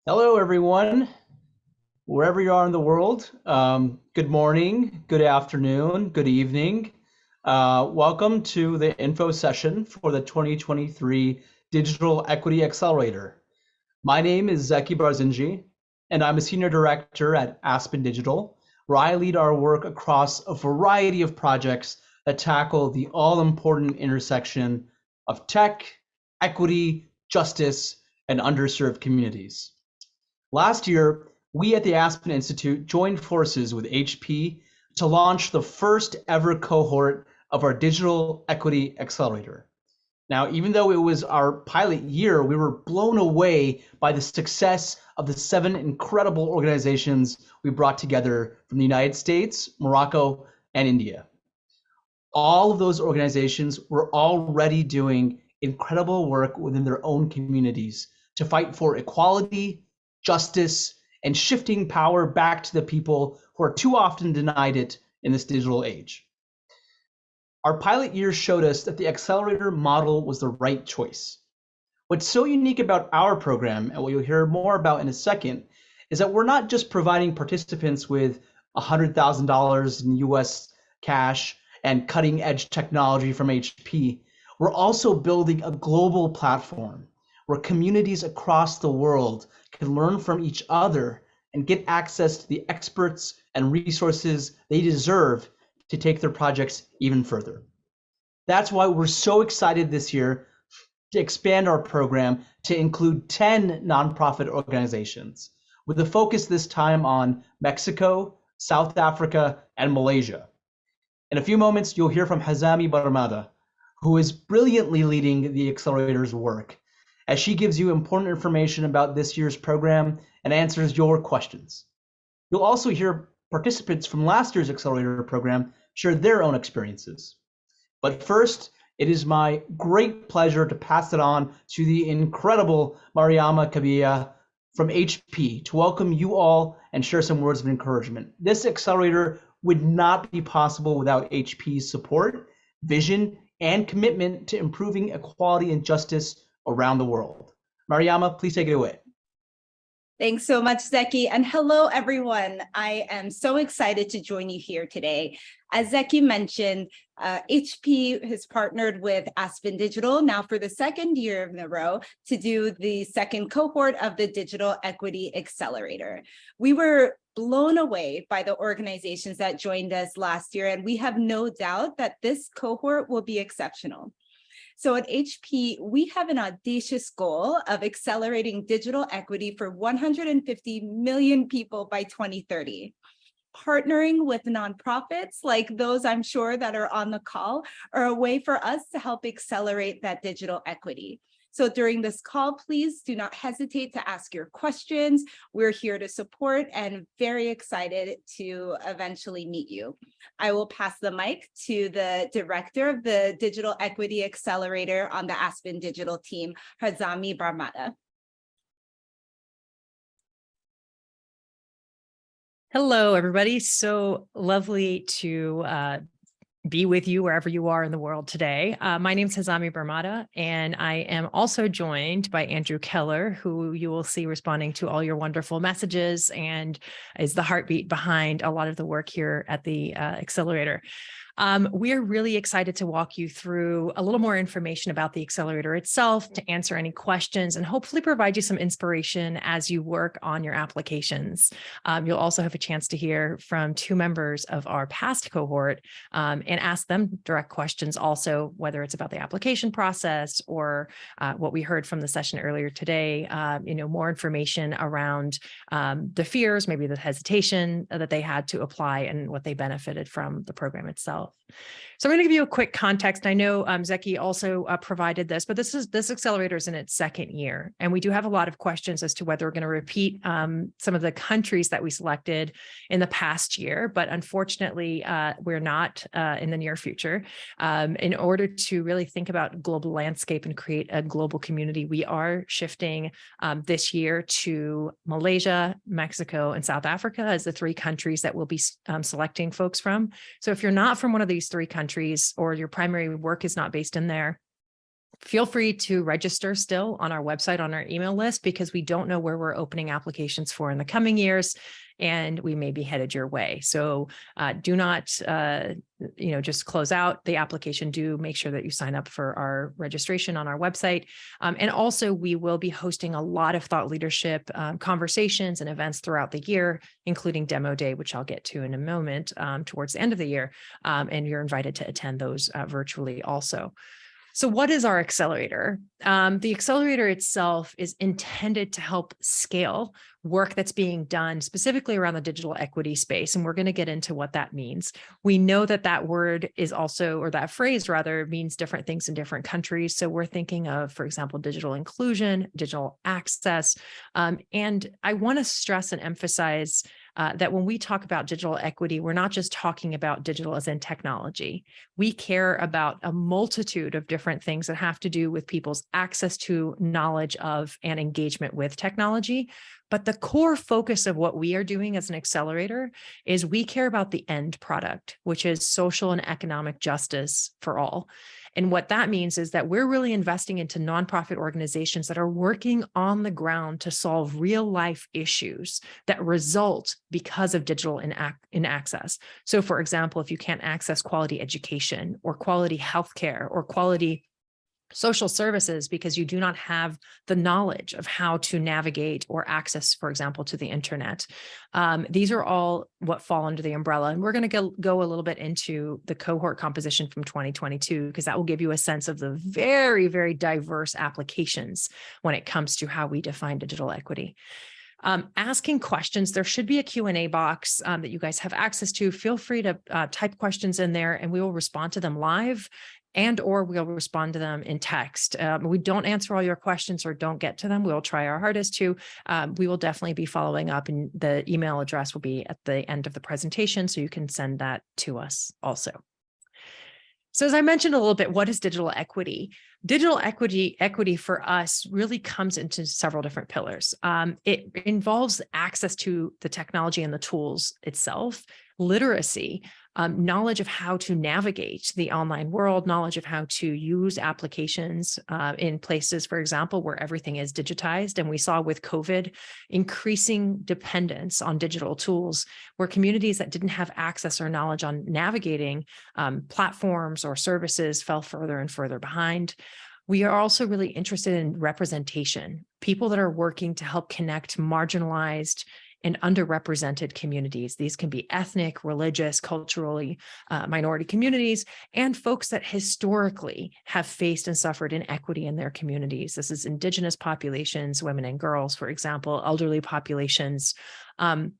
Hello, everyone, wherever you are in the world. Good morning, good afternoon, good evening. Welcome to the info session for the 2023 Digital Equity Accelerator. My name is Zeki Barzinji, and I'm a senior director at Aspen Digital, where I lead our work across a variety of projects that tackle the all-important intersection of tech, equity, justice, and underserved communities. Last year, we at the Aspen Institute joined forces with HP to launch the first ever cohort of our Digital Equity Accelerator. Now, even though it was our pilot year, we were blown away by the success of the 7 incredible organizations we brought together from the United States, Morocco, and India. All of those organizations were already doing incredible work within their own communities to fight for equality, justice, and shifting power back to the people who are too often denied it in this digital age. Our pilot years showed us that the accelerator model was the right choice. What's so unique about our program, and what you'll hear more about in a second, is that we're not just providing participants with $100,000 in US cash and cutting edge technology from HP. We're also building a global platform where communities across the world can learn from each other and get access to the experts and resources they deserve to take their projects even further. That's why we're so excited this year to expand our program to include 10 nonprofit organizations, with a focus this time on Mexico, South Africa, and Malaysia. In a few moments, you'll hear from Hazami Barmada, who is brilliantly leading the accelerator's work, as she gives you important information about this year's program and answers your questions. You'll also hear participants from last year's accelerator program share their own experiences. But first, it is my great pleasure to pass it on to the incredible Mariama Kabia from HP to welcome you all and share some words of encouragement. This accelerator would not be possible without HP's support, vision, and commitment to improving equality and justice around the world. Mariama, please take it away. Thanks so much, Zeki, and hello, everyone. I am so excited to join you here today. As Zeki mentioned, HP has partnered with Aspen Digital now for the second year in a row to do the second cohort of the Digital Equity Accelerator. We were blown away by the organizations that joined us last year, and we have no doubt that this cohort will be exceptional. So at HP, we have an audacious goal of accelerating digital equity for 150 million people by 2030. Partnering with nonprofits like those I'm sure that are on the call are a way for us to help accelerate that digital equity. So during this call, please do not hesitate to ask your questions. We're here to support and very excited to eventually meet you. I will pass the mic to the director of the Digital Equity Accelerator on the Aspen Digital team, Hazami Barmada. Hello, everybody. So lovely to be with you wherever you are in the world today. My name is Hazami Barmada, and I am also joined by Andrew Keller, who you will see responding to all your wonderful messages and is the heartbeat behind a lot of the work here at the Accelerator. We're really excited to walk you through a little more information about the accelerator itself, to answer any questions, and hopefully provide you some inspiration as you work on your applications. You'll also have a chance to hear from 2 members of our past cohort and ask them direct questions also, whether it's about the application process or what we heard from the session earlier today, more information around the fears, maybe the hesitation that they had to apply and what they benefited from the program itself. So I'm going to give you a quick context. I know Zeki also provided this, but this accelerator is in its second year, and we do have a lot of questions as to whether we're going to repeat some of the countries that we selected in the past year, but unfortunately, we're not in the near future. In order to really think about global landscape and create a global community, we are shifting this year to Malaysia, Mexico, and South Africa as the 3 countries that we'll be selecting folks from. So if you're not from one of these 3 countries, or your primary work is not based in there, Feel free to register still on our website, on our email list, because we don't know where we're opening applications for in the coming years, and we may be headed your way. So do not, just close out the application. Do make sure that you sign up for our registration on our website. And also, we will be hosting a lot of thought leadership conversations and events throughout the year, including Demo Day, which I'll get to in a moment towards the end of the year. And you're invited to attend those virtually also. So what is our accelerator? The accelerator itself is intended to help scale work that's being done specifically around the digital equity space. And we're going to get into what that means. We know that that word is also, or that phrase rather, means different things in different countries. So we're thinking of, for example, digital inclusion, digital access. And I want to stress and emphasize that when we talk about digital equity, we're not just talking about digital as in technology. We care about a multitude of different things that have to do with people's access to, knowledge of, and engagement with technology. But the core focus of what we are doing as an accelerator is we care about the end product, which is social and economic justice for all. And what that means is that we're really investing into nonprofit organizations that are working on the ground to solve real life issues that result because of digital inaccess. So for example, if you can't access quality education or quality healthcare or quality social services because you do not have the knowledge of how to navigate or access, for example, to the internet. These are all what fall under the umbrella. And we're going to go a little bit into the cohort composition from 2022, because that will give you a sense of the very, very diverse applications when it comes to how we define digital equity. Asking questions, there should be a Q&A box that you guys have access to. Feel free to type questions in there and we will respond to them live, and or we'll respond to them in text. We don't answer all your questions or don't get to them. We'll try our hardest to. We will definitely be following up, and the email address will be at the end of the presentation, so you can send that to us also. So as I mentioned a little bit, what is digital equity? Digital equity for us really comes into several different pillars. It involves access to the technology and the tools itself, literacy, knowledge of how to navigate the online world, knowledge of how to use applications in places, for example, where everything is digitized. And we saw with COVID, increasing dependence on digital tools, where communities that didn't have access or knowledge on navigating platforms or services fell further and further behind. We are also really interested in representation, people that are working to help connect marginalized and underrepresented communities. These can be ethnic, religious, culturally minority communities, and folks that historically have faced and suffered inequity in their communities. This is Indigenous populations, women and girls, for example, elderly populations. And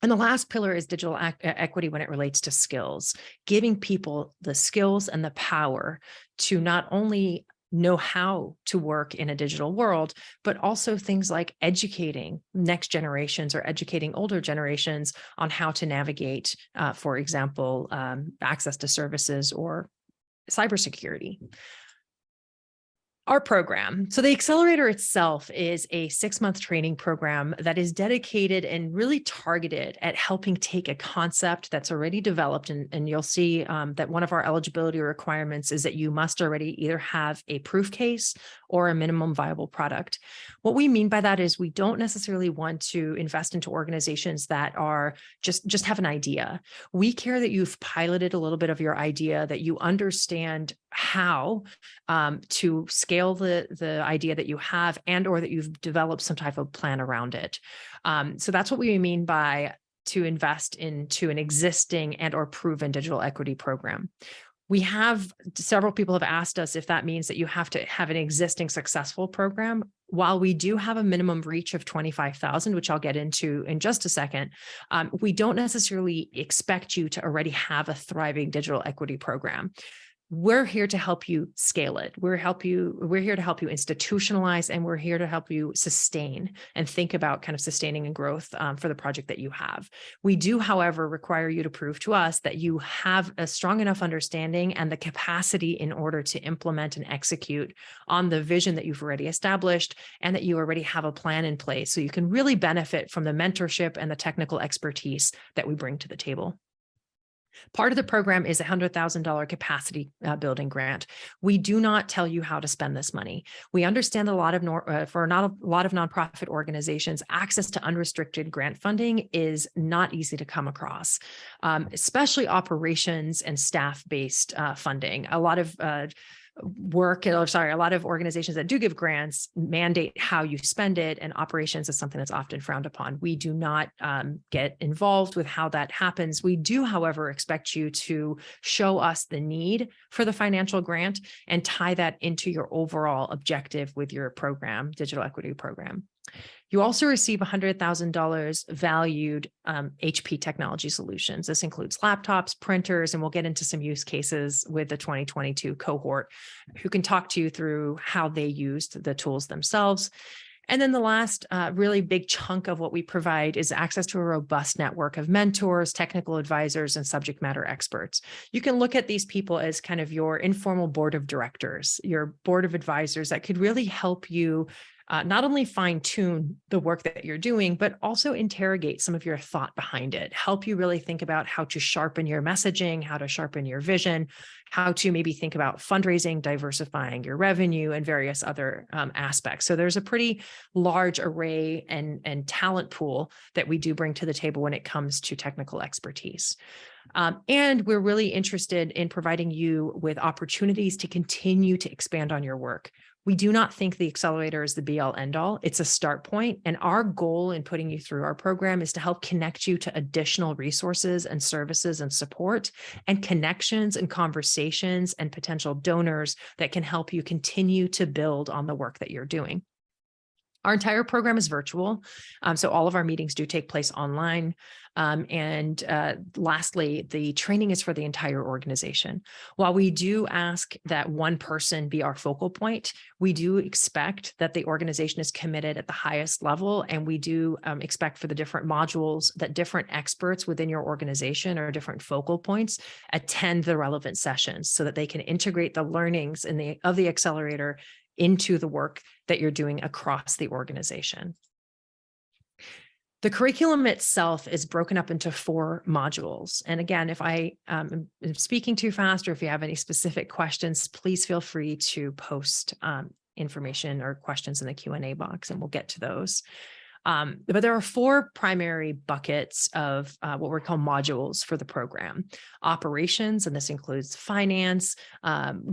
the last pillar is digital equity when it relates to skills, giving people the skills and the power to not only know how to work in a digital world, but also things like educating next generations or educating older generations on how to navigate, for example, access to services or cybersecurity. Our program. So the accelerator itself is a 6-month training program that is dedicated and really targeted at helping take a concept that's already developed. And you'll see that one of our eligibility requirements is that you must already either have a proof case or a minimum viable product. What we mean by that is we don't necessarily want to invest into organizations that are just have an idea. We care that you've piloted a little bit of your idea, that you understand how to scale the idea that you have, and or that you've developed some type of plan around it. So that's what we mean by to invest into an existing and or proven digital equity program. We have several people have asked us if that means that you have to have an existing successful program. While we do have a minimum reach of 25,000, which I'll get into in just a second, we don't necessarily expect you to already have a thriving digital equity program. We're here to help you scale it. We're here to help you institutionalize, and we're here to help you sustain and think about kind of sustaining and growth for the project that you have. We do, however, require you to prove to us that you have a strong enough understanding and the capacity in order to implement and execute on the vision that you've already established, and that you already have a plan in place so you can really benefit from the mentorship and the technical expertise that we bring to the table. Part of the program is a $100,000 capacity building grant. We do not tell you how to spend this money. We understand a lot of for not a lot of nonprofit organizations, access to unrestricted grant funding is not easy to come across, especially operations and staff-based funding. A lot of a lot of organizations that do give grants mandate how you spend it, and operations is something that's often frowned upon. We do not get involved with how that happens. We do, however, expect you to show us the need for the financial grant and tie that into your overall objective with your program, digital equity program. You also receive $100,000 valued HP technology solutions. This includes laptops, printers, and we'll get into some use cases with the 2022 cohort who can talk to you through how they used the tools themselves. And then the last really big chunk of what we provide is access to a robust network of mentors, technical advisors, and subject matter experts. You can look at these people as kind of your informal board of directors, your board of advisors that could really help you not only fine tune the work that you're doing, but also interrogate some of your thought behind it, help you really think about how to sharpen your messaging, how to sharpen your vision, how to maybe think about fundraising, diversifying your revenue, and various other aspects. So there's a pretty large array and talent pool that we do bring to the table when it comes to technical expertise. And we're really interested in providing you with opportunities to continue to expand on your work. We do not think the accelerator is the be-all end-all. It's a start point. And our goal in putting you through our program is to help connect you to additional resources and services and support and connections and conversations and potential donors that can help you continue to build on the work that you're doing. Our entire program is virtual, so all of our meetings do take place online. Lastly, the training is for the entire organization. While we do ask that one person be our focal point, we do expect that the organization is committed at the highest level, and we do expect for the different modules that different experts within your organization or different focal points attend the relevant sessions so that they can integrate the learnings of the accelerator into the work that you're doing across the organization. The curriculum itself is broken up into 4 modules. And again, if I am speaking too fast or if you have any specific questions, please feel free to post information or questions in the Q&A box, and we'll get to those. But there are 4 primary buckets of what we call modules for the program. Operations, and this includes finance,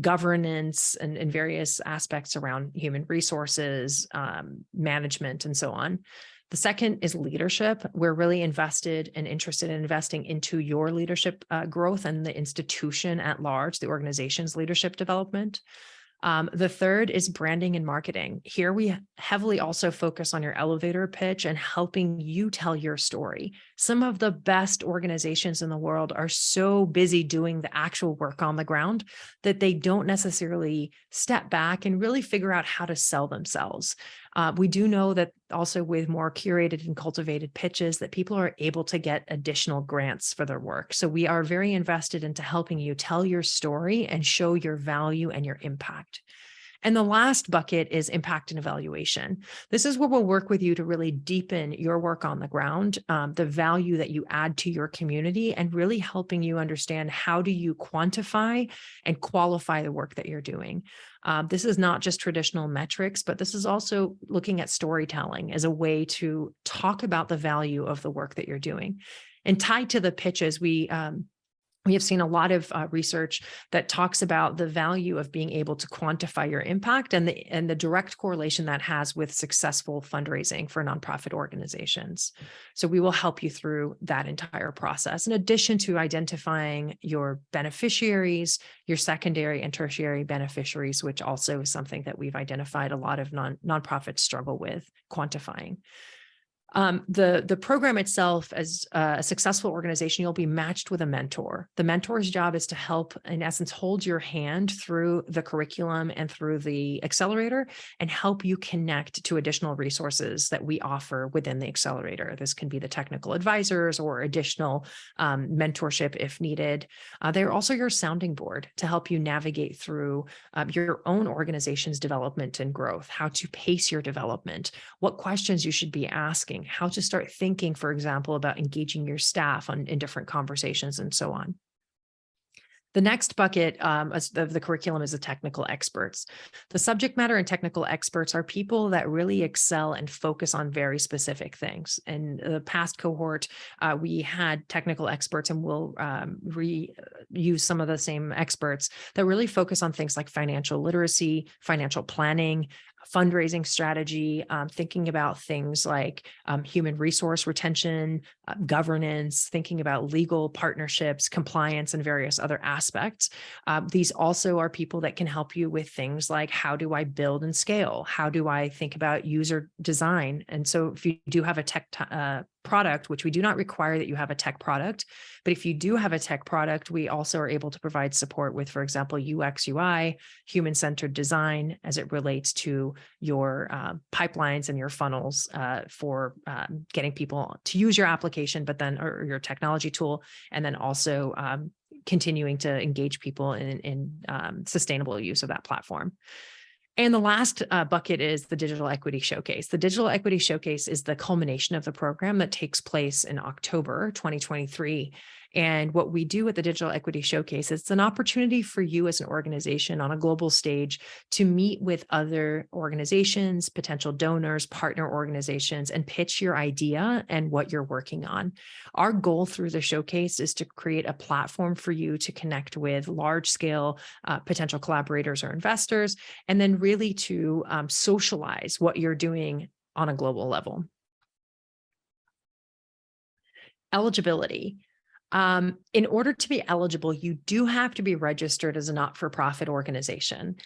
governance, and various aspects around human resources, management, and so on. The second is leadership. We're really invested and interested in investing into your leadership growth and the institution at large, the organization's leadership development. The third is branding and marketing. Here we heavily also focus on your elevator pitch and helping you tell your story. Some of the best organizations in the world are so busy doing the actual work on the ground that they don't necessarily step back and really figure out how to sell themselves. We do know that also with more curated and cultivated pitches that people are able to get additional grants for their work. So we are very invested into helping you tell your story and show your value and your impact. And the last bucket is impact and evaluation. This is where we'll work with you to really deepen your work on the ground, the value that you add to your community, and really helping you understand how do you quantify and qualify the work that you're doing. This is not just traditional metrics, but this is also looking at storytelling as a way to talk about the value of the work that you're doing. And tied to the pitches, we have seen a lot of research that talks about the value of being able to quantify your impact and the direct correlation that has with successful fundraising for nonprofit organizations. So we will help you through that entire process, in addition to identifying your beneficiaries, your secondary and tertiary beneficiaries, which also is something that we've identified a lot of nonprofits struggle with quantifying. The program itself, as a successful organization, you'll be matched with a mentor. The mentor's job is to help, in essence, hold your hand through the curriculum and through the accelerator and help you connect to additional resources that we offer within the accelerator. This can be the technical advisors or additional mentorship if needed. They're also your sounding board to help you navigate through your own organization's development and growth, how to pace your development, what questions you should be asking, how to start thinking, for example, about engaging your staff in different conversations and so on. The next bucket of the curriculum is the technical experts. The subject matter and technical experts are people that really excel and focus on very specific things. In the past cohort, we had technical experts, and we'll reuse some of the same experts that really focus on things like financial literacy, financial planning, fundraising strategy, thinking about things like human resource retention, governance, thinking about legal partnerships, compliance, and various other aspects. These also are people that can help you with things like, how do I build and scale? How do I think about user design? And so if you do have a tech product, which we do not require that you have a tech product, but if you do have a tech product, we also are able to provide support with, for example, UX, UI, human-centered design as it relates to your pipelines and your funnels for getting people to use your application, but then, or your technology tool, and then also continuing to engage people in sustainable use of that platform. And the last bucket is the Digital Equity Showcase. The Digital Equity Showcase is the culmination of the program that takes place in October 2023. And what we do with the Digital Equity Showcase is it's an opportunity for you as an organization on a global stage to meet with other organizations, potential donors, partner organizations, and pitch your idea and what you're working on. Our goal through the showcase is to create a platform for you to connect with large-scale potential collaborators or investors, and then really to socialize what you're doing on a global level. Eligibility. In order to be eligible, you do have to be registered as a not-for-profit organization.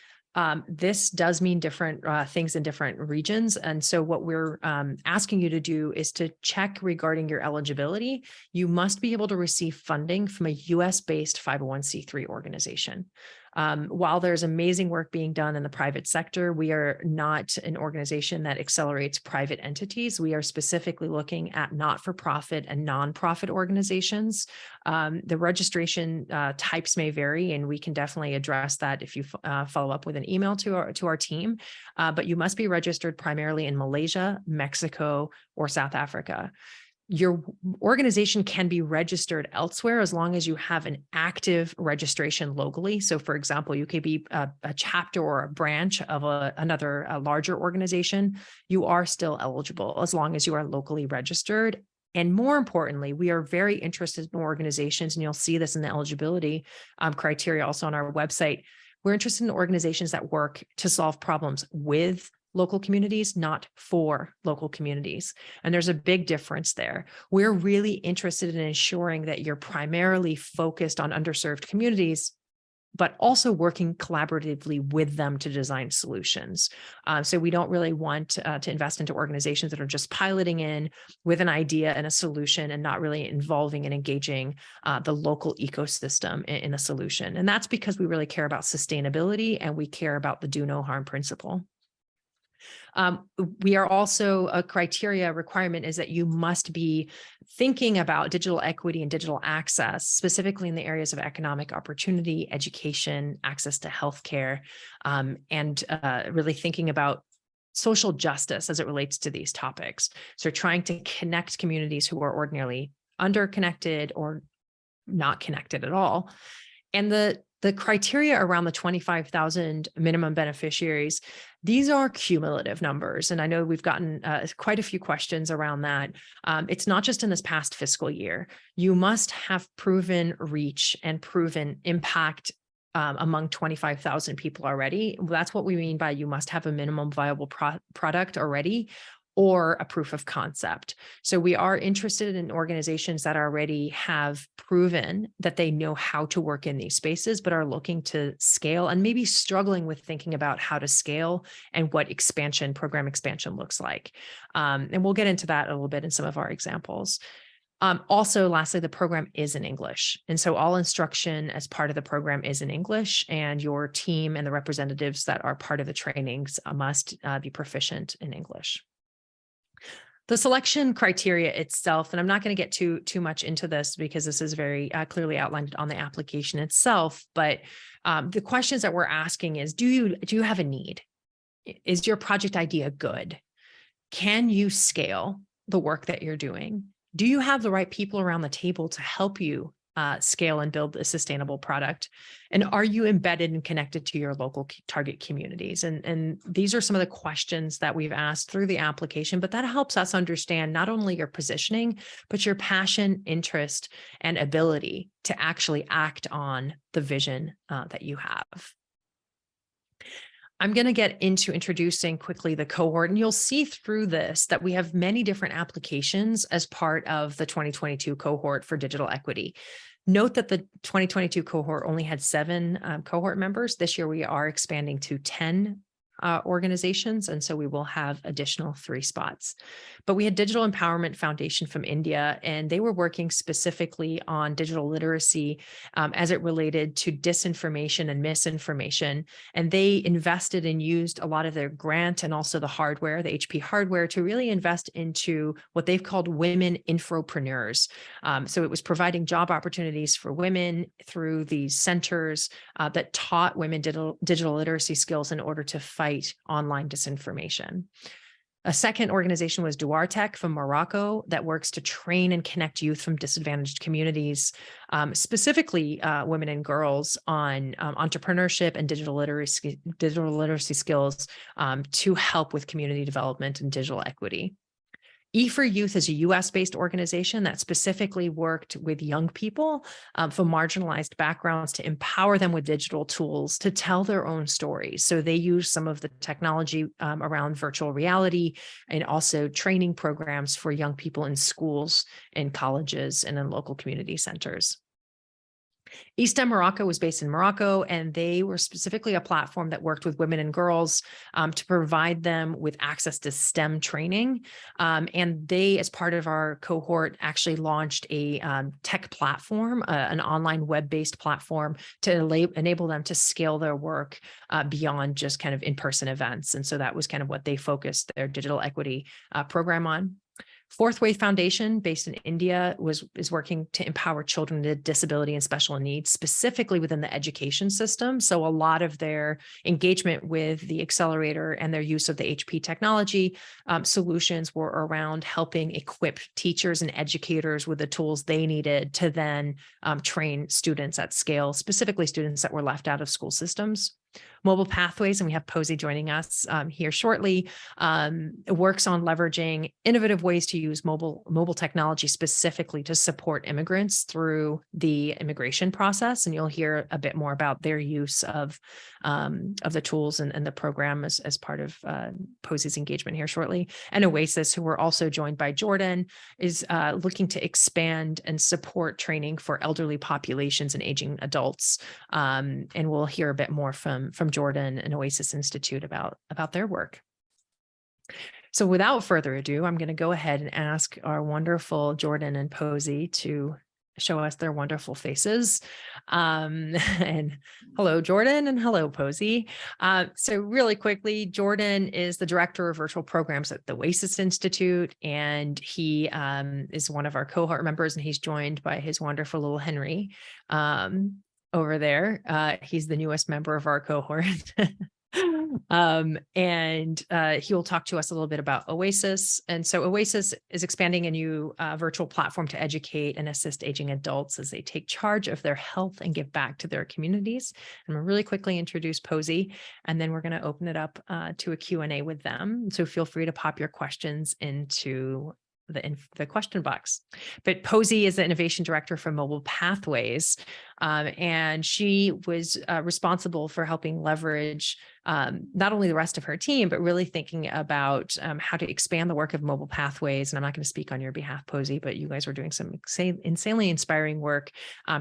This does mean different things in different regions. And so what we're asking you to do is to check regarding your eligibility. You must be able to receive funding from a US-based 501c3 organization. While there's amazing work being done in the private sector, we are not an organization that accelerates private entities. We are specifically looking at not-for-profit and nonprofit organizations. The registration types may vary, and we can definitely address that if you follow up with an email to our team. But you must be registered primarily in Malaysia, Mexico, or South Africa. Your organization can be registered elsewhere as long as you have an active registration locally. So for example, you could be a chapter or a branch of another larger organization. You are still eligible as long as you are locally registered. And more importantly, we are very interested in organizations, and you'll see this in the eligibility criteria also on our website. We're interested in organizations that work to solve problems with local communities, not for local communities. And there's a big difference there. We're really interested in ensuring that you're primarily focused on underserved communities, but also working collaboratively with them to design solutions. So we don't really want to invest into organizations that are just piloting in with an idea and a solution and not really involving and engaging the local ecosystem in a solution. And that's because we really care about sustainability, and we care about the do no harm principle. We are also, a criteria requirement is that you must be thinking about digital equity and digital access, specifically in the areas of economic opportunity, education, access to healthcare, and really thinking about social justice as it relates to these topics. So trying to connect communities who are ordinarily underconnected or not connected at all. And the criteria around the 25,000 minimum beneficiaries, these are cumulative numbers. And I know we've gotten quite a few questions around that. It's not just in this past fiscal year. You must have proven reach and proven impact among 25,000 people already. That's what we mean by you must have a minimum viable product already, or a proof of concept. So we are interested in organizations that already have proven that they know how to work in these spaces, but are looking to scale and maybe struggling with thinking about how to scale and what program expansion looks like. And we'll get into that a little bit in some of our examples. Also, lastly, the program is in English. And so all instruction as part of the program is in English, and your team and the representatives that are part of the trainings must be proficient in English. The selection criteria itself, and I'm not going to get too much into this because this is very clearly outlined on the application itself, but the questions that we're asking is, do you have a need? Is your project idea good? Can you scale the work that you're doing? Do you have the right people around the table to help you scale and build a sustainable product? And are you embedded and connected to your local target communities? And these are some of the questions that we've asked through the application, but that helps us understand not only your positioning, but your passion, interest, and ability to actually act on the vision that you have. I'm going to get into introducing quickly the cohort, and you'll see through this that we have many different applications as part of the 2022 cohort for digital equity. Note that the 2022 cohort only had 7 cohort members. This year, we are expanding to 10 organizations, and so we will have additional 3 spots. But we had Digital Empowerment Foundation from India, and they were working specifically on digital literacy as it related to disinformation and misinformation. And they invested and used a lot of their grant and also the hardware, the HP hardware, to really invest into what they've called women infopreneurs. So it was providing job opportunities for women through these centers that taught women digital literacy skills in order to fight online disinformation. A second organization was Duartech from Morocco that works to train and connect youth from disadvantaged communities, specifically women and girls, on entrepreneurship and digital literacy skills to help with community development and digital equity. E4Youth is a US-based organization that specifically worked with young people from marginalized backgrounds to empower them with digital tools to tell their own stories. So they use some of the technology around virtual reality and also training programs for young people in schools, in colleges, and in local community centers. Eastem Morocco was based in Morocco, and they were specifically a platform that worked with women and girls to provide them with access to STEM training. And they, as part of our cohort, actually launched a tech platform, an online web-based platform to enable them to scale their work beyond just kind of in-person events. And so that was kind of what they focused their digital equity program on. Fourth Way Foundation, based in India, is working to empower children with disability and special needs, specifically within the education system. So a lot of their engagement with the accelerator and their use of the HP technology solutions were around helping equip teachers and educators with the tools they needed to then train students at scale, specifically students that were left out of school systems. Mobile Pathways, and we have Posey joining us here shortly, works on leveraging innovative ways to use mobile technology specifically to support immigrants through the immigration process. And you'll hear a bit more about their use of the tools and the program as part of Posey's engagement here shortly. And Oasis, who we're also joined by Jordan, is looking to expand and support training for elderly populations and aging adults. And we'll hear a bit more from Jordan and Oasis Institute about their work. So without further ado, I'm going to go ahead and ask our wonderful Jordan and Posey to show us their wonderful faces. And hello, Jordan, and hello, Posey. So really quickly, Jordan is the director of virtual programs at the Oasis Institute, and he is one of our cohort members, and he's joined by his wonderful little Henry over there. He's the newest member of our cohort. And he will talk to us a little bit about Oasis. And so Oasis is expanding a new virtual platform to educate and assist aging adults as they take charge of their health and give back to their communities. I'm going to really quickly introduce Posey, and then we're going to open it up to a Q&A with them. So feel free to pop your questions into the question box. But Posey is the innovation director for Mobile Pathways, and she was responsible for helping leverage not only the rest of her team, but really thinking about how to expand the work of Mobile Pathways. And I'm not going to speak on your behalf, Posey, but you guys were doing some insanely inspiring work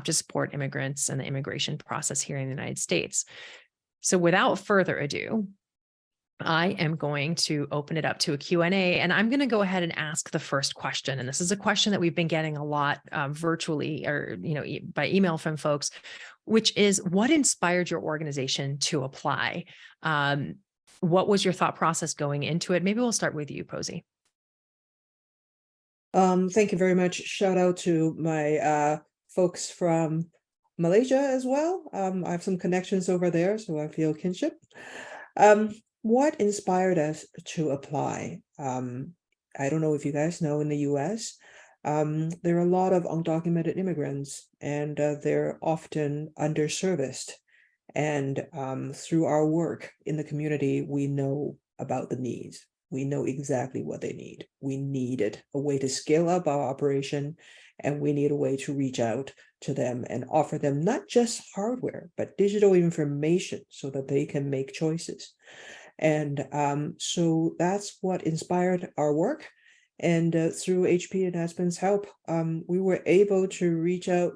to support immigrants and the immigration process here in the United States. So without further ado, I am going to open it up to a Q&A, and I'm going to go ahead and ask the first question. And this is a question that we've been getting a lot virtually or by email from folks, which is, what inspired your organization to apply? What was your thought process going into it? Maybe we'll start with you, Posey. Thank you very much. Shout out to my folks from Malaysia as well. I have some connections over there, so I feel kinship. What inspired us to apply? I don't know if you guys know, in the US, There are a lot of undocumented immigrants, and they're often underserviced. And through our work in the community, we know about the needs. We know exactly what they need. We needed a way to scale up our operation, and we need a way to reach out to them and offer them not just hardware, but digital information so that they can make choices. And so that's what inspired our work. And through HP and Aspen's help, we were able to reach out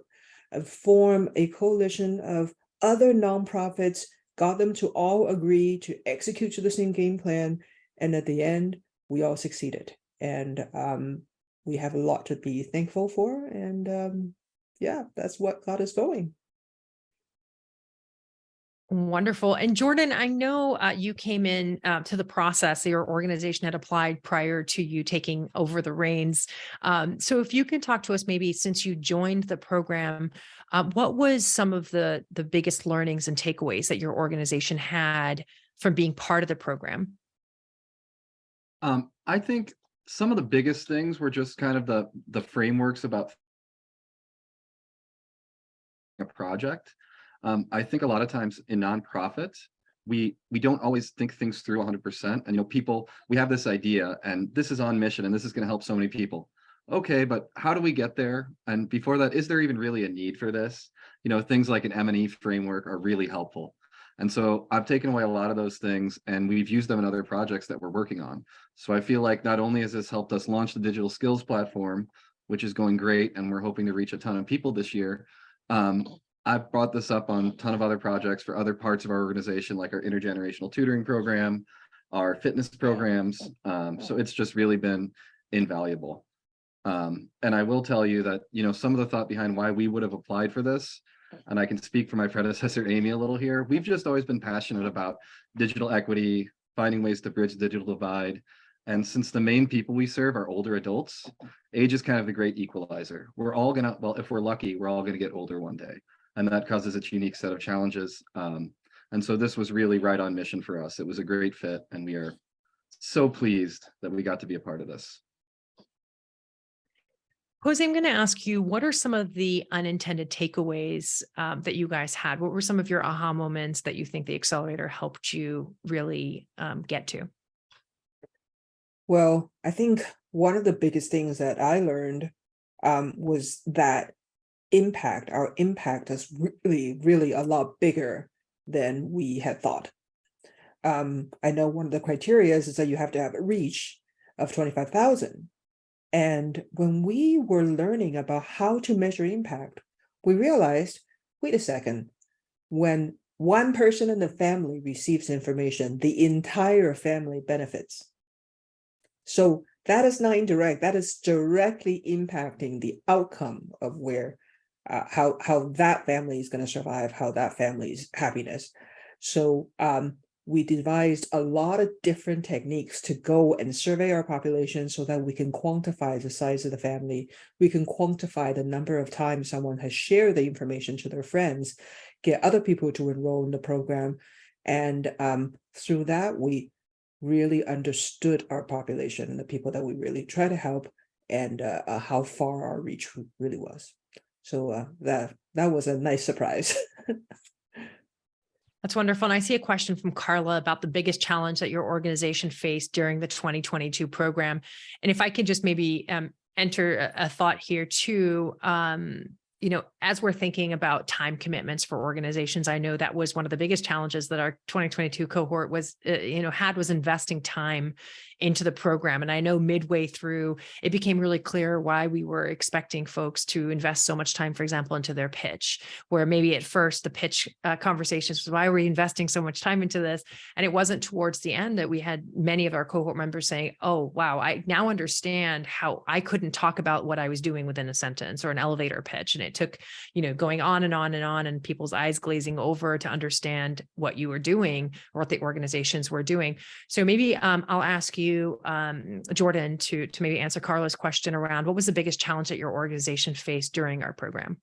and form a coalition of other nonprofits, got them to all agree to execute to the same game plan. And at the end, we all succeeded. And we have a lot to be thankful for. And yeah, that's what got us going. Wonderful. And Jordan, I know you came in to the process, your organization had applied prior to you taking over the reins. So if you can talk to us, maybe since you joined the program, what was some of the biggest learnings and takeaways that your organization had from being part of the program? I think some of the biggest things were just kind of the frameworks about a project. I think a lot of times in nonprofits, we don't always think things through 100%. And people, we have this idea, and this is on mission, and this is going to help so many people. Okay, but how do we get there? And before that, is there even really a need for this? Things like an M&E framework are really helpful. And so I've taken away a lot of those things, and we've used them in other projects that we're working on. So I feel like not only has this helped us launch the digital skills platform, which is going great, and we're hoping to reach a ton of people this year, I've brought this up on a ton of other projects for other parts of our organization, like our intergenerational tutoring program, our fitness programs. So it's just really been invaluable. And I will tell you that, some of the thought behind why we would have applied for this, and I can speak for my predecessor, Amy, a little here. We've just always been passionate about digital equity, finding ways to bridge the digital divide. And since the main people we serve are older adults, age is kind of the great equalizer. We're all gonna, well, if we're lucky, we're all gonna get older one day. And that causes its unique set of challenges. And so this was really right on mission for us. It was a great fit, and we are so pleased that we got to be a part of this. Jose, I'm going to ask you, what are some of the unintended takeaways that you guys had? What were some of your aha moments that you think the accelerator helped you really get to? Well, I think one of the biggest things that I learned was that our impact is really, really a lot bigger than we had thought. I know one of the criteria is that you have to have a reach of 25,000. And when we were learning about how to measure impact, we realized, wait a second, when one person in the family receives information, the entire family benefits. So that is not indirect, that is directly impacting the outcome of where how that family is going to survive, how that family's happiness. So we devised a lot of different techniques to go and survey our population so that we can quantify the size of the family. We can quantify the number of times someone has shared the information to their friends, get other people to enroll in the program. And through that, we really understood our population and the people that we really try to help, and how far our reach really was. So that was a nice surprise. That's wonderful. And I see a question from Carla about the biggest challenge that your organization faced during the 2022 program. And if I could just maybe enter a thought here too, as we're thinking about time commitments for organizations, I know that was one of the biggest challenges that our 2022 cohort was, was investing time into the program. And I know midway through, it became really clear why we were expecting folks to invest so much time, for example, into their pitch, where maybe at first the pitch conversations was, why are we investing so much time into this? And it wasn't towards the end that we had many of our cohort members saying, oh, wow, I now understand how I couldn't talk about what I was doing within a sentence or an elevator pitch. And it took, going on and on and on, and people's eyes glazing over to understand what you were doing or what the organizations were doing. So maybe I'll ask you, Jordan, to maybe answer Carla's question around what was the biggest challenge that your organization faced during our program?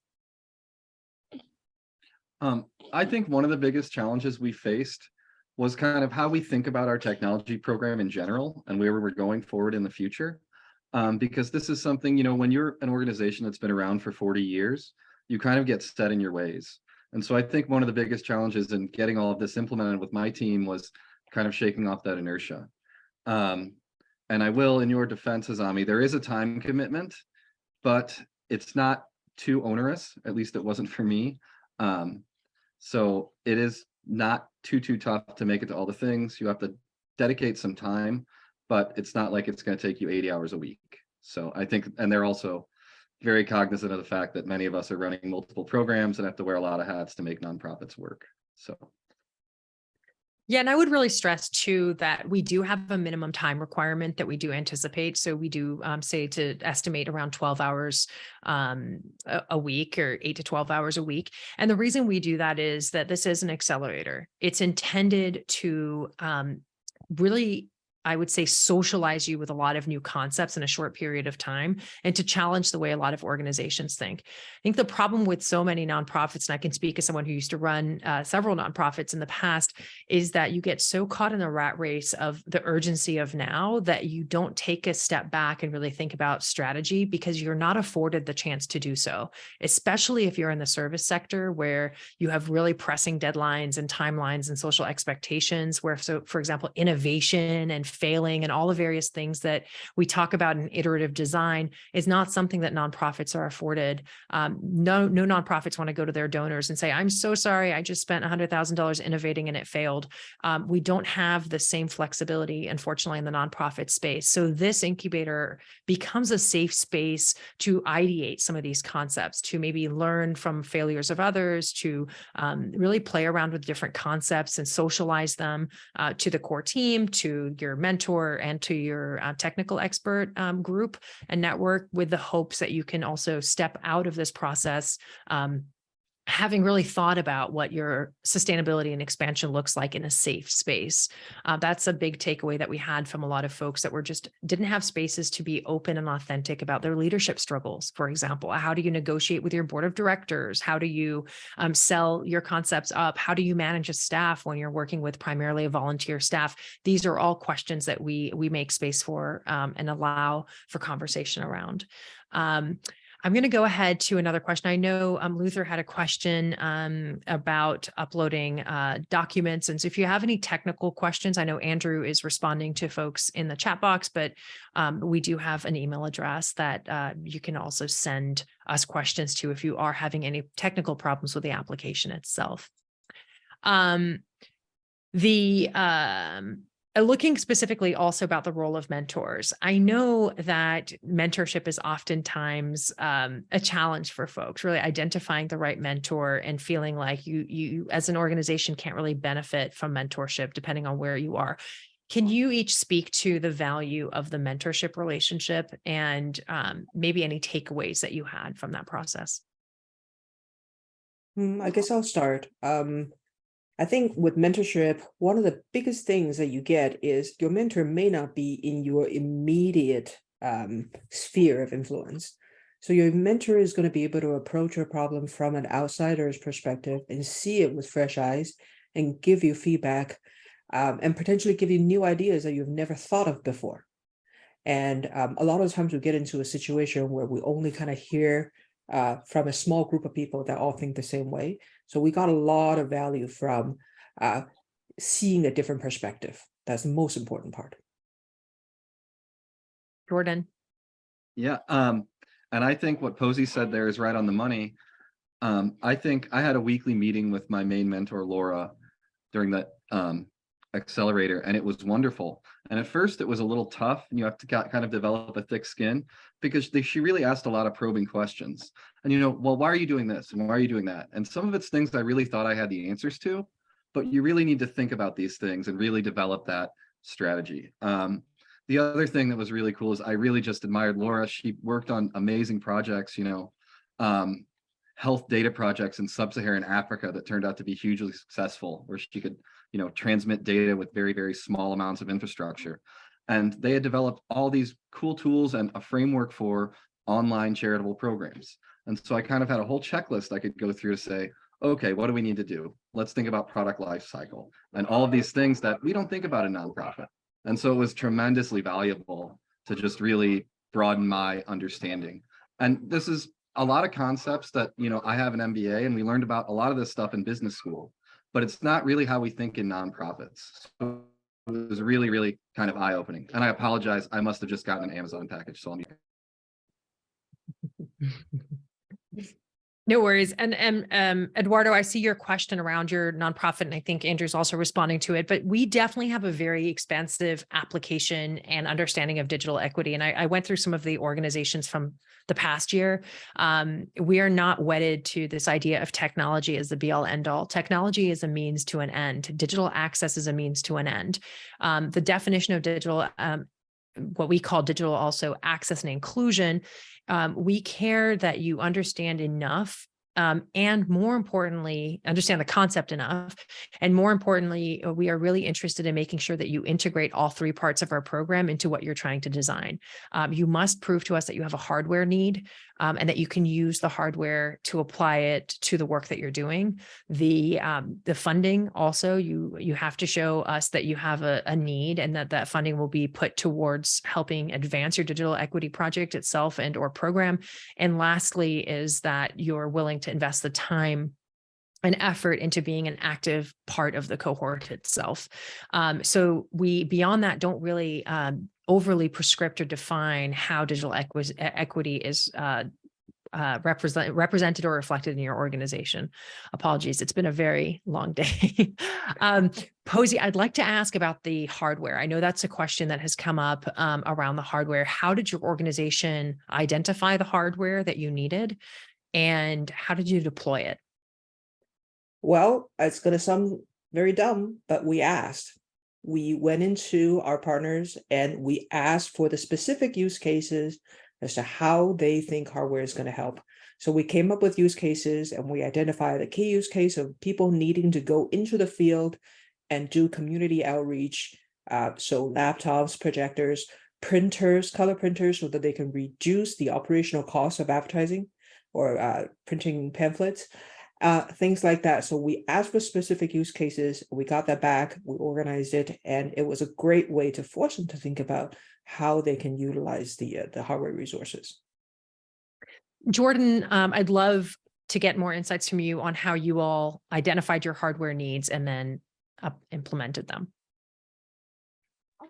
I think one of the biggest challenges we faced was kind of how we think about our technology program in general and where we were going forward in the future. because this is something, you know, when you're an organization that's been around for 40 years, you kind of get set in your ways. And so I think one of the biggest challenges in getting all of this implemented with my team was kind of shaking off that inertia. And I will, in your defense, Azami, there is a time commitment, but it's not too onerous. At least it wasn't for me. So it is not too tough to make it to all the things. You have to dedicate some time, but it's not like it's going to take you 80 hours a week. So I think, and they're also very cognizant of the fact that many of us are running multiple programs and have to wear a lot of hats to make nonprofits work. So. Yeah, and I would really stress too that we do have a minimum time requirement that we do anticipate. So we do say to estimate around 12 hours a week, or 8 to 12 hours a week. And the reason we do that is that this is an accelerator. It's intended to really, I would say, socialize you with a lot of new concepts in a short period of time, and to challenge the way a lot of organizations think. I think the problem with so many nonprofits, and I can speak as someone who used to run several nonprofits in the past, is that you get so caught in the rat race of the urgency of now that you don't take a step back and really think about strategy, because you're not afforded the chance to do so, especially if you're in the service sector where you have really pressing deadlines and timelines and social expectations, where, so for example, innovation and failing and all the various things that we talk about in iterative design is not something that nonprofits are afforded. No nonprofits want to go to their donors and say, I'm so sorry, I just spent $100,000 innovating and it failed. We don't have the same flexibility, unfortunately, in the nonprofit space. So this incubator becomes a safe space to ideate some of these concepts, to maybe learn from failures of others, to really play around with different concepts and socialize them to the core team, to your mentor, and to your technical expert group and network, with the hopes that you can also step out of this process having really thought about what your sustainability and expansion looks like in a safe space. That's a big takeaway that we had from a lot of folks that didn't have spaces to be open and authentic about their leadership struggles. For example, how do you negotiate with your board of directors? How do you sell your concepts up? How do you manage a staff when you're working with primarily a volunteer staff? These are all questions that we make space for and allow for conversation around. I'm going to go ahead to another question. I know Luther had a question about uploading documents. And so if you have any technical questions, I know Andrew is responding to folks in the chat box, but we do have an email address that you can also send us questions to if you are having any technical problems with the application itself. Looking specifically also about the role of mentors, I know that mentorship is oftentimes a challenge for folks, really identifying the right mentor and feeling like you as an organization can't really benefit from mentorship depending on where you are. Can you each speak to the value of the mentorship relationship and maybe any takeaways that you had from that process? I guess I'll start. I think with mentorship, one of the biggest things that you get is your mentor may not be in your immediate sphere of influence. So your mentor is going to be able to approach your problem from an outsider's perspective and see it with fresh eyes and give you feedback and potentially give you new ideas that you've never thought of before. And a lot of times we get into a situation where we only kind of hear from a small group of people that all think the same way. So we got a lot of value from seeing a different perspective. That's the most important part. Jordan. Yeah, and I think what Posey said there is right on the money. I think I had a weekly meeting with my main mentor, Laura, during that accelerator, and it was wonderful. And at first it was a little tough, and you have to kind of develop a thick skin, because she really asked a lot of probing questions. And, you know, well, why are you doing this? And why are you doing that? And some of it's things I really thought I had the answers to, but you really need to think about these things and really develop that strategy. The other thing that was really cool is I really just admired Laura. She worked on amazing projects, you know, health data projects in sub-Saharan Africa that turned out to be hugely successful, where she could, you know, transmit data with very, very small amounts of infrastructure. And they had developed all these cool tools and a framework for online charitable programs. And so I kind of had a whole checklist I could go through to say, okay, what do we need to do? Let's think about product life cycle and all of these things that we don't think about in nonprofit. And so it was tremendously valuable to just really broaden my understanding. And this is a lot of concepts that, I have an MBA and we learned about a lot of this stuff in business school, but it's not really how we think in nonprofits. So it was really, really kind of eye-opening. And I apologize, I must have just gotten an Amazon package, so No worries. And Eduardo, I see your question around your nonprofit, and I think Andrew's also responding to it, but we definitely have a very expansive application and understanding of digital equity. And I went through some of the organizations from the past year. We are not wedded to this idea of technology as the be all end all. Technology is a means to an end. Digital access is a means to an end. The definition of digital, what we call digital also access and inclusion, we care that you understand enough, and more importantly, understand the concept enough. And more importantly, we are really interested in making sure that you integrate all three parts of our program into what you're trying to design. You must prove to us that you have a hardware need, and that you can use the hardware to apply it to the work that you're doing. The funding also, you have to show us that you have a need, and that funding will be put towards helping advance your digital equity project itself and or program. And lastly is that you're willing to invest the time and effort into being an active part of the cohort itself. So we, beyond that, don't really overly prescript or define how digital equity is represented or reflected in your organization. Apologies, it's been a very long day. Posey, I'd like to ask about the hardware. I know that's a question that has come up around the hardware. How did your organization identify the hardware that you needed, and how did you deploy it? Well, it's going to sound very dumb, but we asked. We went into our partners and we asked for the specific use cases as to how they think hardware is going to help. So we came up with use cases and we identified a key use case of people needing to go into the field and do community outreach. So laptops, projectors, printers, color printers, so that they can reduce the operational cost of advertising or printing pamphlets, things like that. So we asked for specific use cases, we got that back, we organized it, and it was a great way to force them to think about how they can utilize the hardware resources. Jordan, I'd love to get more insights from you on how you all identified your hardware needs and then implemented them.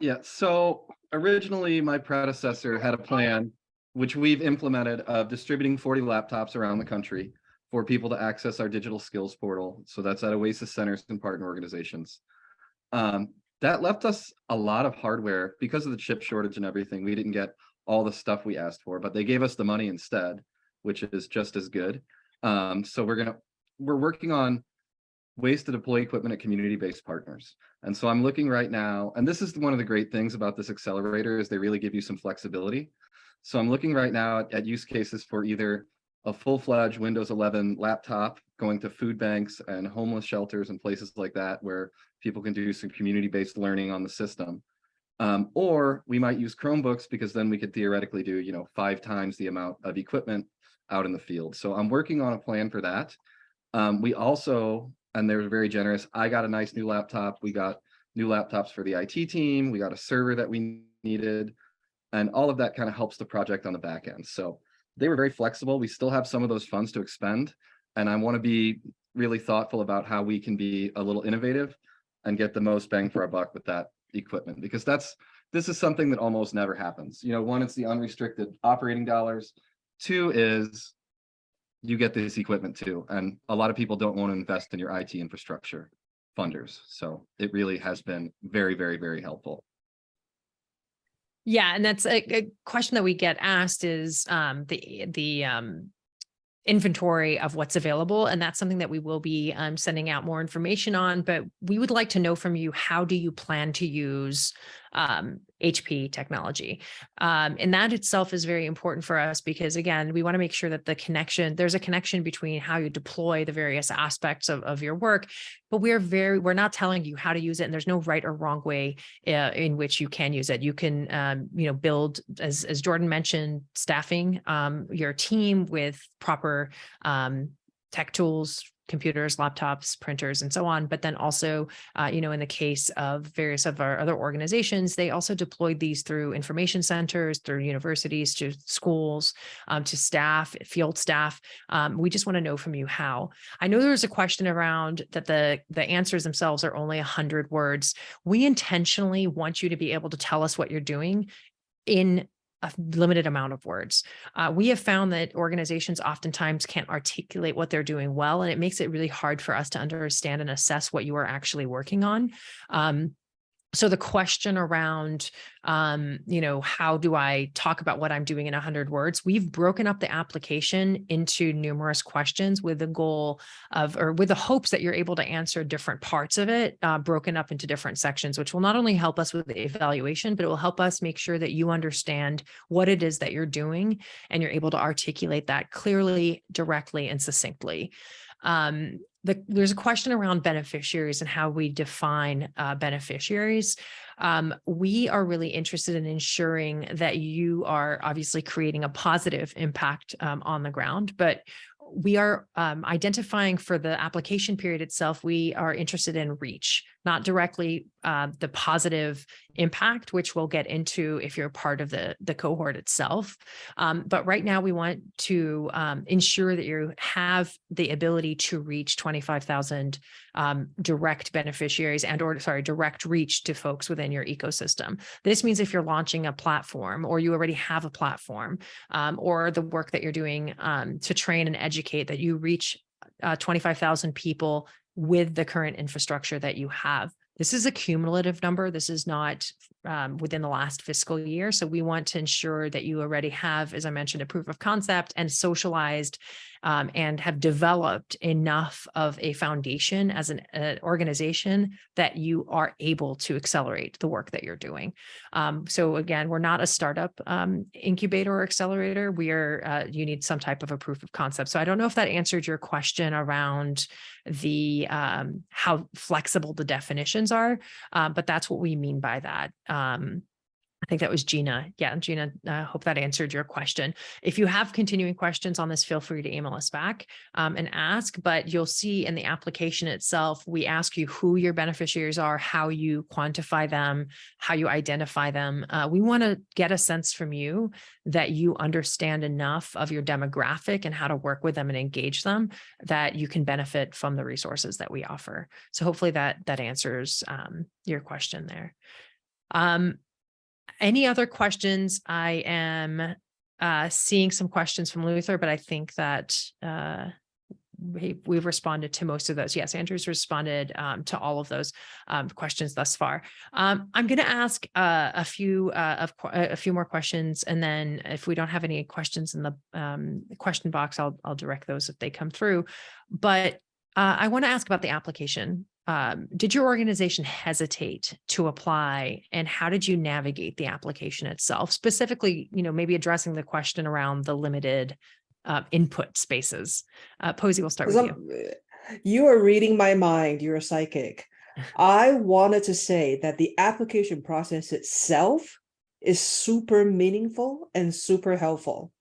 Yeah, so originally my predecessor had a plan, which we've implemented, of distributing 40 laptops around the country for people to access our digital skills portal. So that's at Oasis centers and partner organizations. That left us a lot of hardware because of the chip shortage and everything. We didn't get all the stuff we asked for, but they gave us the money instead, which is just as good. So we're working on ways to deploy equipment at community-based partners. And so I'm looking right now, and this is one of the great things about this accelerator, is they really give you some flexibility. So I'm looking right now at use cases for either a full-fledged Windows 11 laptop going to food banks and homeless shelters and places like that, where people can do some community-based learning on the system. Or we might use Chromebooks, because then we could theoretically do 5 times the amount of equipment out in the field. So I'm working on a plan for that. We also, and they're very generous, I got a nice new laptop. We got new laptops for the IT team. We got a server that we needed. And all of that kind of helps the project on the back end. So they were very flexible. We still have some of those funds to expend. And I want to be really thoughtful about how we can be a little innovative and get the most bang for our buck with that equipment, because this is something that almost never happens. One, it's the unrestricted operating dollars. 2 is you get this equipment too. And a lot of people don't want to invest in your IT infrastructure funders. So it really has been very, very, very helpful. Yeah, and that's a question that we get asked is the inventory of what's available. And that's something that we will be sending out more information on, but we would like to know from you, how do you plan to use HP technology? And that itself is very important for us, because again, we want to make sure that there's a connection between how you deploy the various aspects of your work, but we're not telling you how to use it. And there's no right or wrong way in which you can use it. You can, build, as Jordan mentioned, staffing your team with proper tech tools, computers, laptops, printers, and so on. But then also, in the case of various of our other organizations, they also deployed these through information centers, through universities, to schools, to staff, field staff. We just want to know from you how. I know there was a question around that the answers themselves are only 100 words. We intentionally want you to be able to tell us what you're doing in a limited amount of words. We have found that organizations oftentimes can't articulate what they're doing well, and it makes it really hard for us to understand and assess what you are actually working on. So the question around, how do I talk about what I'm doing in 100 words? We've broken up the application into numerous questions with the goal of, or with the hopes that you're able to answer different parts of it, broken up into different sections, which will not only help us with the evaluation, but it will help us make sure that you understand what it is that you're doing and you're able to articulate that clearly, directly, and succinctly. There's a question around beneficiaries and how we define beneficiaries. We are really interested in ensuring that you are obviously creating a positive impact on the ground, but we are identifying for the application period itself, we are interested in reach, not directly the positive impact, which we'll get into if you're part of the cohort itself. But right now we want to ensure that you have the ability to reach 25,000 direct beneficiaries direct reach to folks within your ecosystem. This means if you're launching a platform, or you already have a platform, or the work that you're doing to train and educate, that you reach 25,000 people with the current infrastructure that you have. This is a cumulative number. This is not within the last fiscal year. So we want to ensure that you already have, as I mentioned, a proof of concept and socialized and have developed enough of a foundation as an organization that you are able to accelerate the work that you're doing. So again, we're not a startup incubator or accelerator. We are, you need some type of a proof of concept. So I don't know if that answered your question around the how flexible the definitions are, but that's what we mean by that. I think that was Gina. Yeah, Gina, I hope that answered your question. If you have continuing questions on this, feel free to email us back and ask, but you'll see in the application itself, we ask you who your beneficiaries are, how you quantify them, how you identify them. We want to get a sense from you that you understand enough of your demographic and how to work with them and engage them, that you can benefit from the resources that we offer. So hopefully that answers your question there. Any other questions? I am seeing some questions from Luther, but I think that we've responded to most of those. Yes, Andrew's responded to all of those questions thus far. I'm going to ask a few more questions, and then if we don't have any questions in the question box, I'll direct those if they come through. But I want to ask about the application. Did your organization hesitate to apply, and how did you navigate the application itself? Specifically, maybe addressing the question around the limited input spaces. Posey, we'll start with you. You are reading my mind. You're a psychic. I wanted to say that the application process itself is super meaningful and super helpful.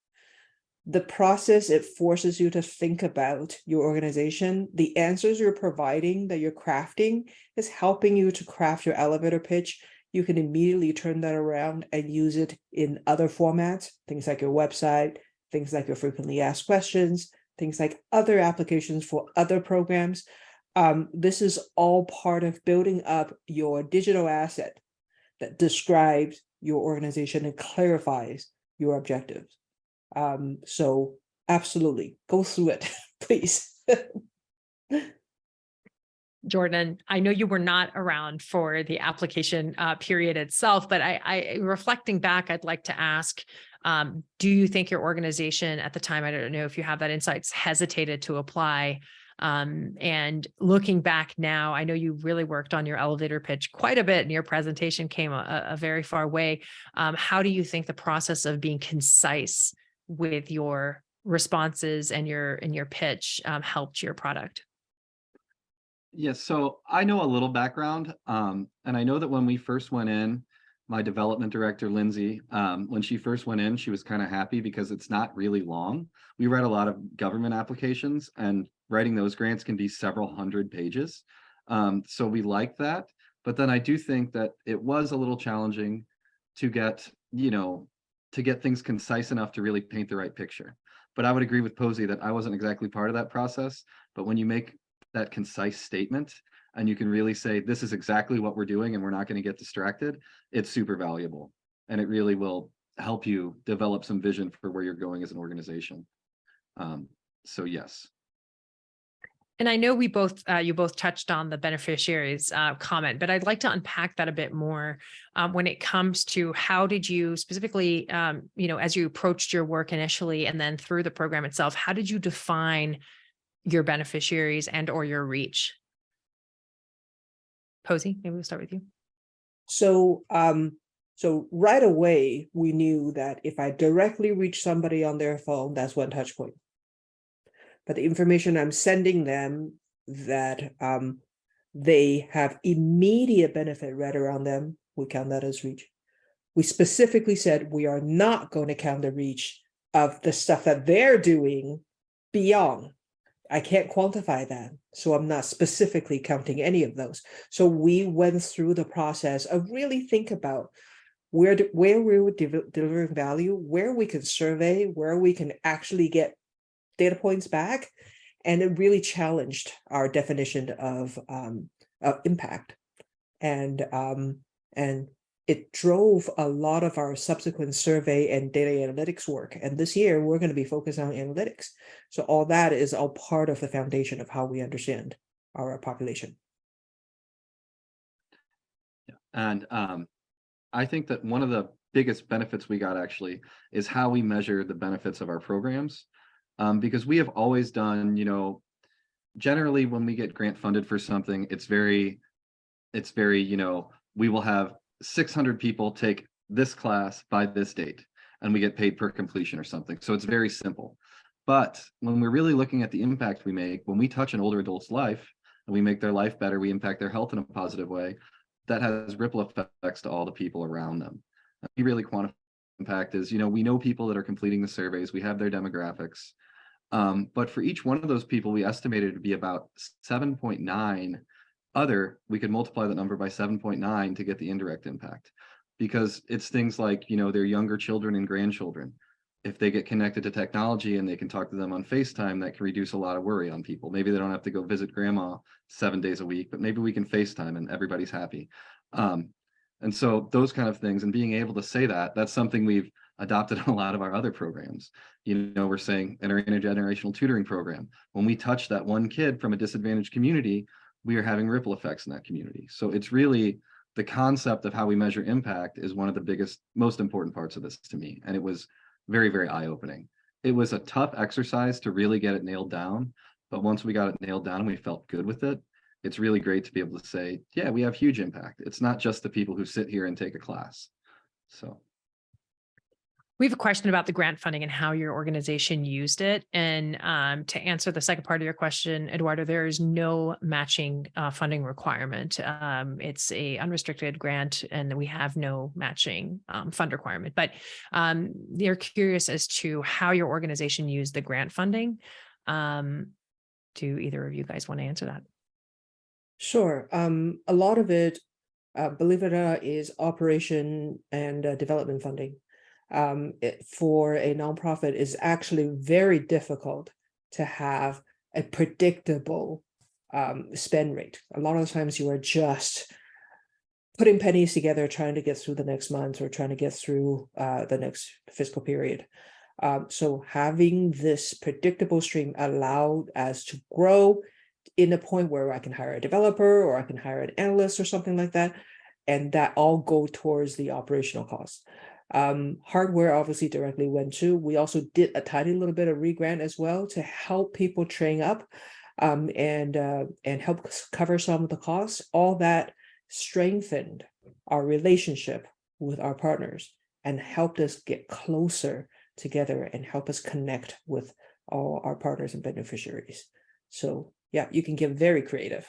The process, it forces you to think about your organization. The answers you're providing, that you're crafting, is helping you to craft your elevator pitch. You can immediately turn that around and use it in other formats, things like your website, things like your frequently asked questions, things like other applications for other programs. This is all part of building up your digital asset that describes your organization and clarifies your objectives. So absolutely go through it, please. Jordan, I know you were not around for the application period itself, but I reflecting back, I'd like to ask, do you think your organization at the time, I don't know if you have that insights, hesitated to apply? And looking back now, I know you really worked on your elevator pitch quite a bit, and your presentation came a very far way. How do you think the process of being concise with your responses and your pitch helped your product? Yes, so I know a little background, and I know that when we first went in, my development director, Lindsay, when she first went in, she was kind of happy because it's not really long. We read a lot of government applications, and writing those grants can be several hundred pages. So we like that. But then I do think that it was a little challenging to get, to get things concise enough to really paint the right picture. But I would agree with Posey that I wasn't exactly part of that process. But when you make that concise statement and you can really say, this is exactly what we're doing and we're not going to get distracted, it's super valuable. And it really will help you develop some vision for where you're going as an organization. So yes. And I know we both, you both touched on the beneficiaries comment, but I'd like to unpack that a bit more when it comes to how did you specifically, as you approached your work initially and then through the program itself, how did you define your beneficiaries and or your reach? Posey, maybe we'll start with you. So, so right away, we knew that if I directly reach somebody on their phone, that's one touch point. But the information I'm sending them that they have immediate benefit right around them, we count that as reach. We specifically said we are not going to count the reach of the stuff that they're doing beyond. I can't quantify that, so I'm not specifically counting any of those. So we went through the process of really think about where we were delivering value, where we can survey, where we can actually get data points back, and it really challenged our definition of impact, and it drove a lot of our subsequent survey and data analytics work. And this year we're going to be focused on analytics. So all that is all part of the foundation of how we understand our population. Yeah. And I think that one of the biggest benefits we got actually is how we measure the benefits of our programs. Because we have always done, generally when we get grant funded for something, it's very, we will have 600 people take this class by this date, and we get paid per completion or something. So it's very simple. But when we're really looking at the impact we make, when we touch an older adult's life and we make their life better, we impact their health in a positive way, that has ripple effects to all the people around them. We really quantify impact is, we know people that are completing the surveys, we have their demographics. But for each one of those people, we estimated to be about 7.9 we could multiply that number by 7.9 to get the indirect impact, because it's things like, their younger children and grandchildren. If they get connected to technology and they can talk to them on FaceTime, that can reduce a lot of worry on people. Maybe they don't have to go visit grandma 7 days a week, but maybe we can FaceTime and everybody's happy. And so those kind of things, and being able to say that, that's something we've adopted in a lot of our other programs. We're saying in our intergenerational tutoring program, when we touch that one kid from a disadvantaged community, we are having ripple effects in that community. So it's really the concept of how we measure impact is one of the biggest, most important parts of this to me. And it was very, very eye-opening. It was a tough exercise to really get it nailed down. But once we got it nailed down and we felt good with it, it's really great to be able to say, yeah, we have huge impact. It's not just the people who sit here and take a class. So. We have a question about the grant funding and how your organization used it. And to answer the second part of your question, Eduardo, there is no matching funding requirement. It's a unrestricted grant and we have no matching fund requirement. But they're curious as to how your organization used the grant funding. Do either of you guys want to answer that? Sure. A lot of it, believe it or not, is operation and development funding. For a nonprofit is actually very difficult to have a predictable spend rate. A lot of times you are just putting pennies together, trying to get through the next month or trying to get through the next fiscal period. So having this predictable stream allowed us to grow in a point where I can hire a developer or I can hire an analyst or something like that, and that all go towards the operational costs. Hardware obviously directly went to. We also did a tiny little bit of re-grant as well to help people train up and help cover some of the costs. All that strengthened our relationship with our partners and helped us get closer together and help us connect with all our partners and beneficiaries. So yeah, you can get very creative.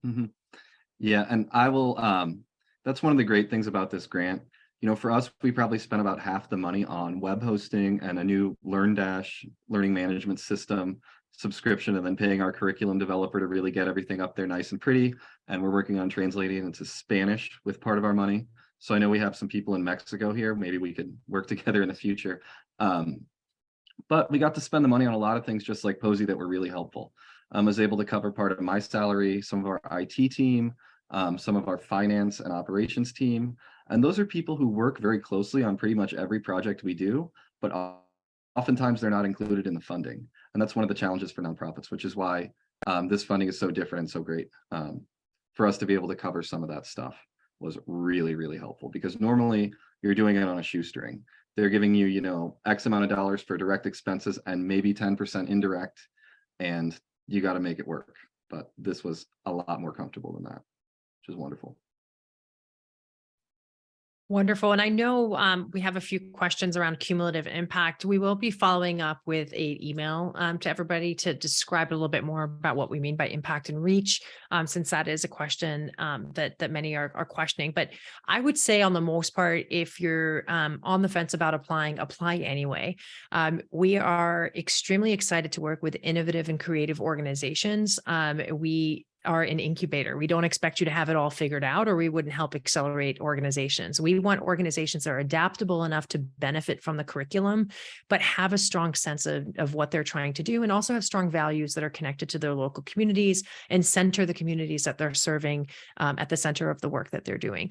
Mm-hmm. Yeah, and I will, that's one of the great things about this grant. For us, we probably spent about half the money on web hosting and a new LearnDash learning management system subscription and then paying our curriculum developer to really get everything up there nice and pretty. And we're working on translating it into Spanish with part of our money. So I know we have some people in Mexico here. Maybe we could work together in the future. But we got to spend the money on a lot of things just like Posey that were really helpful. I was able to cover part of my salary, some of our IT team, some of our finance and operations team. And those are people who work very closely on pretty much every project we do, but oftentimes they're not included in the funding. And that's one of the challenges for nonprofits, which is why this funding is so different and so great. For us to be able to cover some of that stuff was really, really helpful, because normally you're doing it on a shoestring. They're giving you, you know, X amount of dollars for direct expenses and maybe 10% indirect, and you got to make it work. But this was a lot more comfortable than that, which is wonderful. Wonderful. And I know we have a few questions around cumulative impact. We will be following up with an email to everybody to describe a little bit more about what we mean by impact and reach, since that is a question that many are questioning. But I would say on the most part, if you're on the fence about applying, apply anyway. We are extremely excited to work with innovative and creative organizations. We are an incubator. We don't expect you to have it all figured out, or we wouldn't help accelerate organizations. We want organizations that are adaptable enough to benefit from the curriculum, but have a strong sense of what they're trying to do, and also have strong values that are connected to their local communities and center the communities that they're serving at the center of the work that they're doing.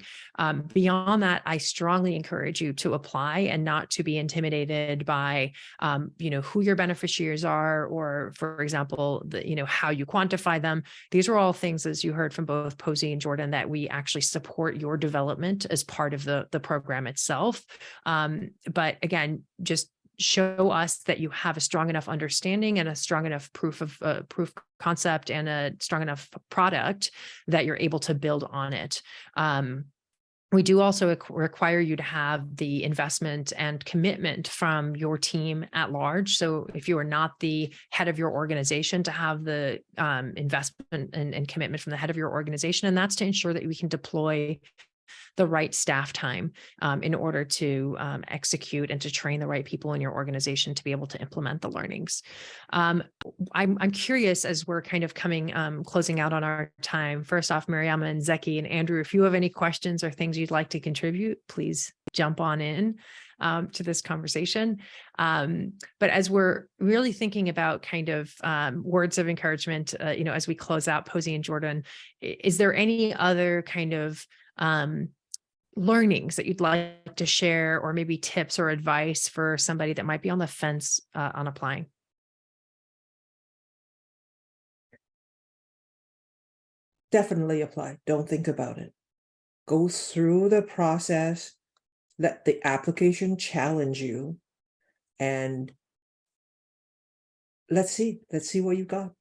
Beyond that, I strongly encourage you to apply and not to be intimidated by, who your beneficiaries are, or, for example, how you quantify them. These are all things, as you heard from both Posey and Jordan, that we actually support your development as part of the program itself. But again, just show us that you have a strong enough understanding and a strong enough proof concept and a strong enough product that you're able to build on it. We do also require you to have the investment and commitment from your team at large. So if you are not the head of your organization, to have the investment and commitment from the head of your organization. And that's to ensure that we can deploy the right staff time in order to execute and to train the right people in your organization to be able to implement the learnings. I'm curious, as we're kind of closing out on our time. First off, Mariama and Zeki and Andrew, if you have any questions or things you'd like to contribute, please jump on in to this conversation. But as we're really thinking about kind of words of encouragement, as we close out, Posey and Jordan, is there any other kind of learnings that you'd like to share, or maybe tips or advice for somebody that might be on the fence on applying? Definitely apply. Don't think about it. Go through the process. Let the application challenge you, and let's see what you got.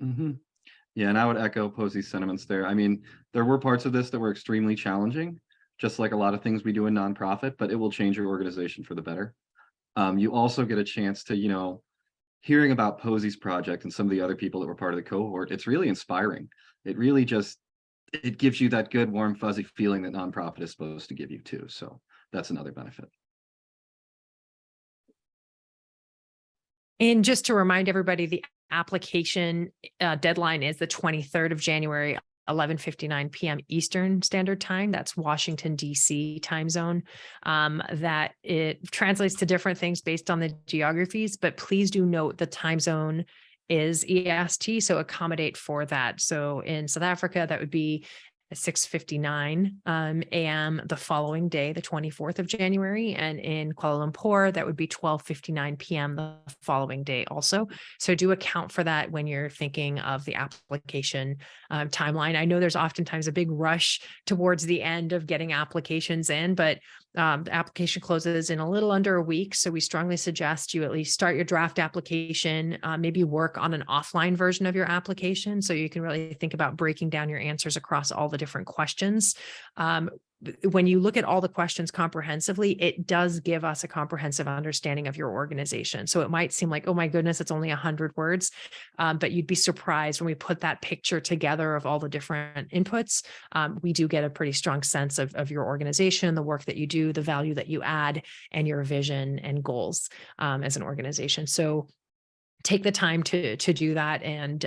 Mm-hmm. Yeah, and I would echo Posey's sentiments there. I mean, there were parts of this that were extremely challenging, just like a lot of things we do in nonprofit, but it will change your organization for the better. You also get a chance to, hearing about Posey's project and some of the other people that were part of the cohort, it's really inspiring. It really it gives you that good, warm, fuzzy feeling that nonprofit is supposed to give you too. So that's another benefit. And just to remind everybody, the application deadline is the 23rd of January, 11:59 p.m. Eastern Standard Time. That's Washington, D.C. time zone. That it translates to different things based on the geographies, but please do note the time zone is EST, so accommodate for that. So in South Africa, that would be 6:59 a.m. the following day, the 24th of January. And in Kuala Lumpur, that would be 12:59 p.m. the following day also. So do account for that when you're thinking of the application timeline. I know there's oftentimes a big rush towards the end of getting applications in, but the application closes in a little under a week. So we strongly suggest you at least start your draft application, maybe work on an offline version of your application, so you can really think about breaking down your answers across all the different questions. When you look at all the questions comprehensively, it does give us a comprehensive understanding of your organization. So it might seem like, oh my goodness, it's only 100 words, but you'd be surprised when we put that picture together of all the different inputs. We do get a pretty strong sense of your organization, the work that you do, the value that you add, and your vision and goals as an organization. So take the time to do that and,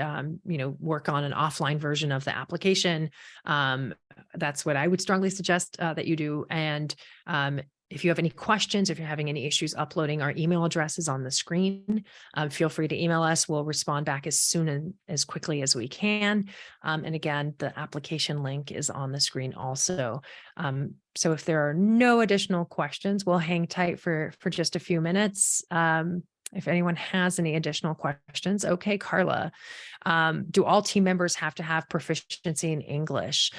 work on an offline version of the application. That's what I would strongly suggest that you do. And if you have any questions, if you're having any issues uploading, our email address is on the screen. Feel free to email us. We'll respond back as soon and as quickly as we can. And again, the application link is on the screen also. So if there are no additional questions, we'll hang tight for just a few minutes. If anyone has any additional questions. Okay, Carla, do all team members have to have proficiency in English?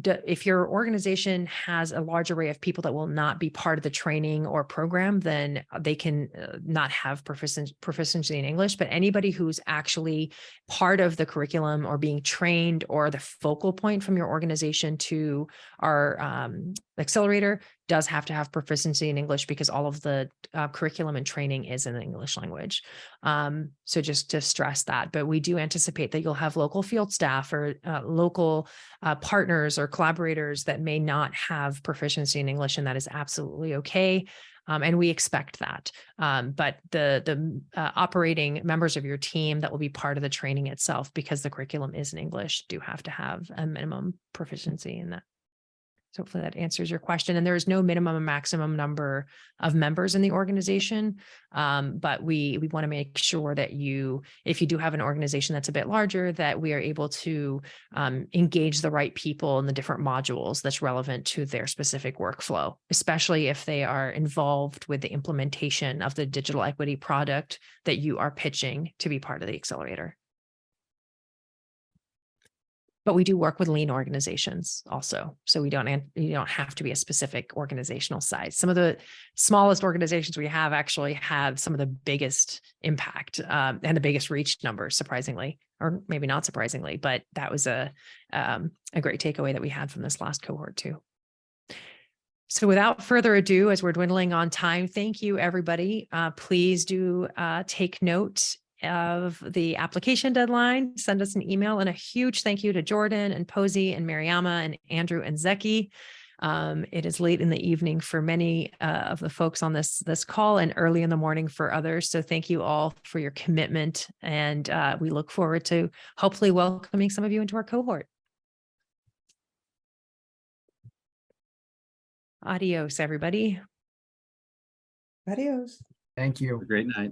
If your organization has a large array of people that will not be part of the training or program, then they can not have proficiency in English. But anybody who's actually part of the curriculum or being trained or the focal point from your organization to our accelerator does have to have proficiency in English, because all of the curriculum and training is in the English language. So just to stress that, but we do anticipate that you'll have local field staff or local partners or collaborators that may not have proficiency in English, and that is absolutely okay. And we expect that. But the operating members of your team that will be part of the training itself, because the curriculum is in English, do have to have a minimum proficiency in that. So hopefully that answers your question. And there is no minimum or maximum number of members in the organization. But we want to make sure that if you do have an organization that's a bit larger, that we are able to engage the right people in the different modules that's relevant to their specific workflow, especially if they are involved with the implementation of the digital equity product that you are pitching to be part of the accelerator. But we do work with lean organizations also. So you don't have to be a specific organizational size. Some of the smallest organizations we have actually have some of the biggest impact and the biggest reach numbers, surprisingly, or maybe not surprisingly, but that was a great takeaway that we had from this last cohort too. So without further ado, as we're dwindling on time, thank you, everybody. Please do take note of the application deadline. Send us an email, and a huge thank you to Jordan and Posey and Mariama and Andrew and Zeki. It is late in the evening for many of the folks on this call, and early in the morning for others. So thank you all for your commitment, and we look forward to hopefully welcoming some of you into our cohort. Adios, everybody. Adios. Thank you. Have a great night.